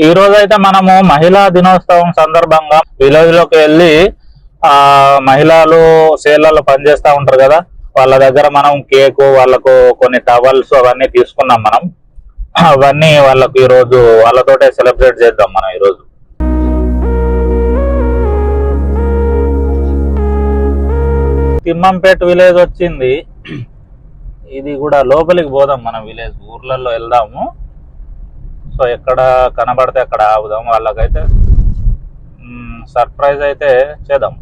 ఈ రోజు అయితే మనము మహిళా దినోత్సవం సందర్భంగా విలేజ్ లోకి వెళ్ళి మహిళలు సేళ్లలో పనిచేస్తా ఉంటారు కదా, వాళ్ళ దగ్గర మనం కేకు, వాళ్ళకు కొన్ని టవల్స్ అవన్నీ తీసుకున్నాం. మనం అవన్నీ వాళ్ళకు ఈ రోజు వాళ్ళతోటే సెలబ్రేట్ చేద్దాం మనం ఈ రోజు. తిమ్మంపేట విలేజ్ వచ్చింది. ఇది కూడా లోపలికి పోదాం, మనం విలేజ్ ఊర్లలో వెళ్దాము. సో ఎక్కడ కనబడితే అక్కడ ఆగుదాం, వాళ్ళకైతే సర్ప్రైజ్ అయితే చేద్దాం.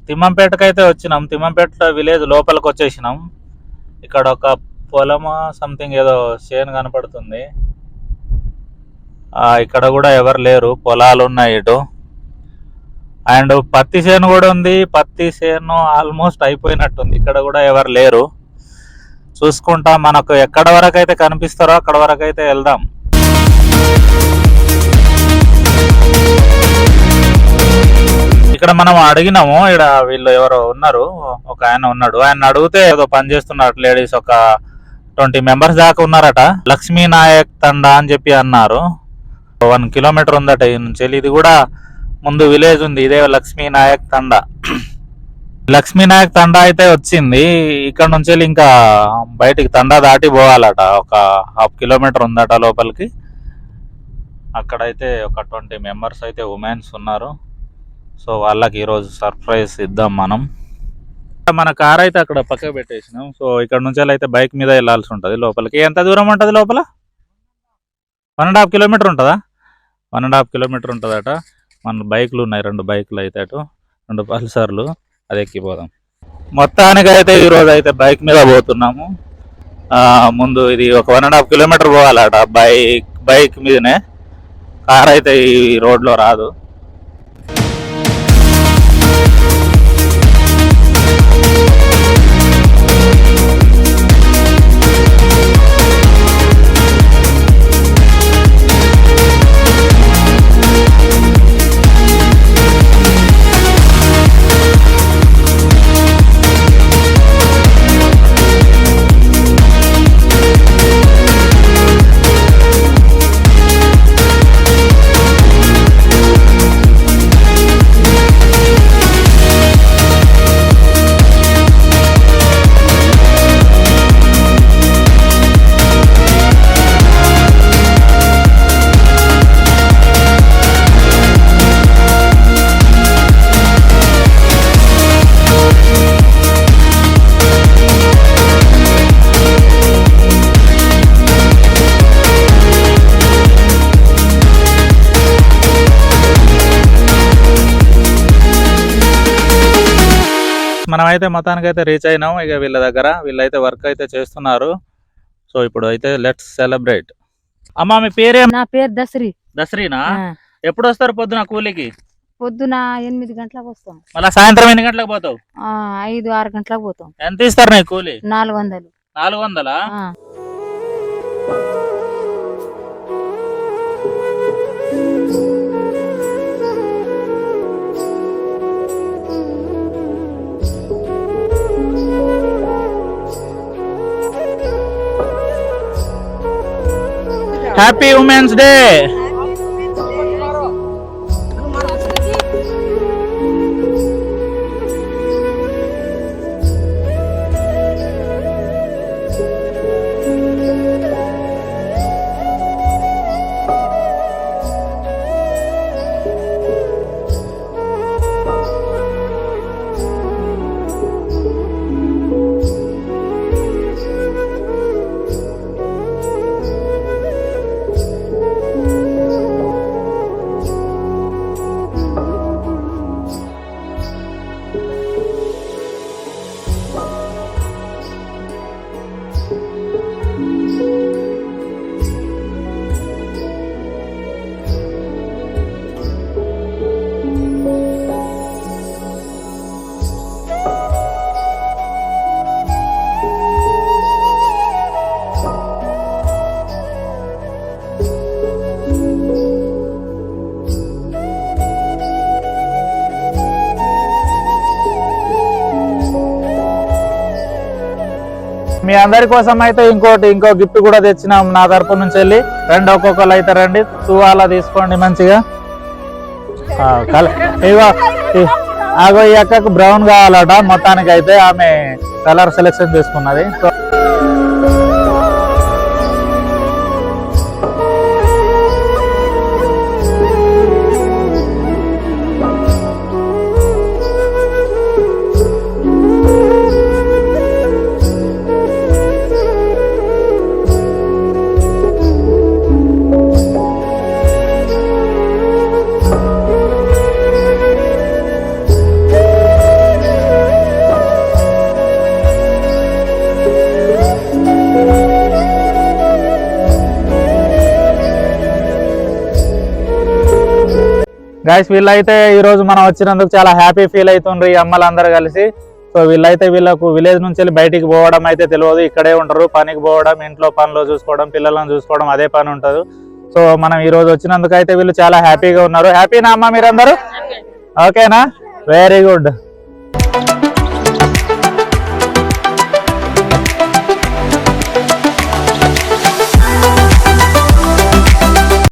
తిమ్మంపేటకి అయితే వచ్చినాం. తిమ్మంపేట విలేజ్ లోపలికి వచ్చేసినాం. ఇక్కడ ఒక పొలమా సంథింగ్ ఏదో చేను కనపడుతుంది. ఇక్కడ కూడా ఎవరు లేరు, పొలాలు ఉన్నాయి ఇటు. అండ్ పత్తి చేను కూడా ఉంది. పత్తి చేను ఆల్మోస్ట్ అయిపోయినట్టుంది. ఇక్కడ కూడా ఎవరు లేరు. చూసుకుంటా మనకు ఎక్కడ వరకు అయితే కనిపిస్తారో అక్కడ వరకు అయితే వెళ్దాం. ఇక్కడ మనం అడిగినాము, ఇక్కడ వీళ్ళు ఎవరో ఉన్నారు, ఒక ఆయన ఉన్నాడు. ఆయన అడిగితే ఏదో పని చేస్తున్నారు లేడీస్, ఒక 20 మెంబర్స్ దాకా ఉన్నారట. లక్ష్మీ నాయక్ తండా అని చెప్పి అన్నారు. 1 కిలోమీటర్ ఉందట ఈ నుంచి. ఇది కూడా ముందు విలేజ్ ఉంది, ఇదే లక్ష్మీ నాయక్ తండా. లక్ష్మీ నాయక్ తండా అయితే వచ్చింది. ఇక్కడ నుంచి ఇంకా బయటికి తండా దాటి పోవాలట. ఒక 1/2 కిలోమీటర్ ఉందట లోపలికి. అక్కడైతే ఒక 20 మెంబర్స్ అయితే ఉమెన్స్ ఉన్నారు. సో వాళ్ళకి ఈరోజు సర్ప్రైజ్ ఇద్దాం మనం. మన కార్ అయితే అక్కడ పక్కకు పెట్టేసినాం. సో ఇక్కడ నుంచి అయితే బైక్ మీద వెళ్ళాల్సి ఉంటుంది లోపలికి. ఎంత దూరం ఉంటుంది లోపల? 1.5 కిలోమీటర్ ఉంటుందా? 1.5 కిలోమీటర్ ఉంటుందట. మన బైకులు ఉన్నాయి, 2 బైకులు అయితే అటు, 2 పల్సర్లు. అది ఎక్కిపోదాం. మొత్తానికి అయితే ఈరోజు అయితే బైక్ మీద పోతున్నాము. ముందు ఇది ఒక 1.5 కిలోమీటర్ పోవాలట బైక్ మీదనే. కార్ అయితే ఈ రోడ్లో రాదు. మనమైతే మొత్తానికి అయితే రీచ్ అయినాం. ఇక వీళ్ళ దగ్గర వీళ్ళైతే వర్క్ అయితే చేస్తున్నారు. సో ఇప్పుడు అయితే లెట్స్ సెలబ్రేట్. అమ్మా మీ పేరేం? నా పేరు దసరి. దసరీనా? ఎప్పుడు వస్తారు పొద్దున కూలికి? పొద్దున 8 గంటలకు వస్తాం. మళ్ళీ సాయంత్రం ఎన్ని గంటలకు పోతావు? 5-6 గంటలకు పోతాం. ఎంత ఇస్తారు నీకు కూలి? 400. 400? Happy women's day. మీ అందరి కోసం అయితే ఇంకో గిఫ్ట్ కూడా తెచ్చినాం నా తరపు నుంచి వెళ్ళి. రండి ఒక్కొక్కరు అయితే రండి, తువాలా తీసుకోండి మంచిగా. అగో ఈ అక్కకు బ్రౌన్ కావాలట, మొత్తానికి అయితే ఆమె కలర్ సెలెక్షన్ చేసుకున్నది. గైస్ వీళ్ళైతే ఈ రోజు మనం వచ్చినందుకు చాలా హ్యాపీ ఫీల్ అవుతుండ్రు ఈ అమ్మలందరూ కలిసి. సో వీళ్ళకు విలేజ్ నుంచి వెళ్ళి బయటికి పోవడం అయితే తెలియదు, ఇక్కడే ఉంటారు. పనికి పోవడం, ఇంట్లో పనులు చూసుకోవడం, పిల్లలను చూసుకోవడం, అదే పని ఉంటుంది. సో మనం ఈ రోజు వచ్చినందుకు అయితే వీళ్ళు చాలా హ్యాపీగా ఉన్నారు. హ్యాపీనా అమ్మ మీరందరూ? ఓకేనా? Very good.